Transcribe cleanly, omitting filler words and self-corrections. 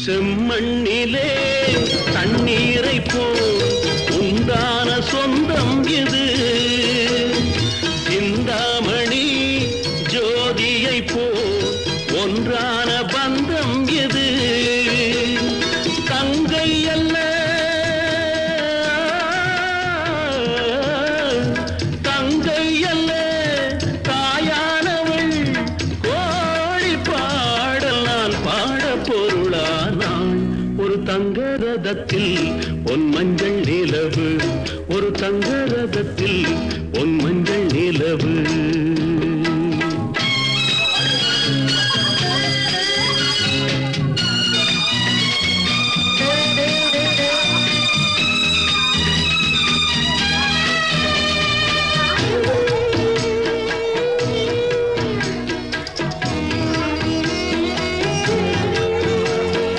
செம்மண்ணிலே தண்ணீரை போல் உண்டான சொந்தம் இது. சிந்தாமணி ஜோதியை போல் ஒன்றான பந்தம் இது. தங்கை அல்ல தங்கை அல்ல தாயானவள். கோழி பாடல் நான் பாட பொருளானாள். ஒரு தங்க ரதத்தில் பொன் மஞ்சள் நிலவு. ஒரு தங்க ரதத்தில் பொன் மஞ்சள் நிலவு.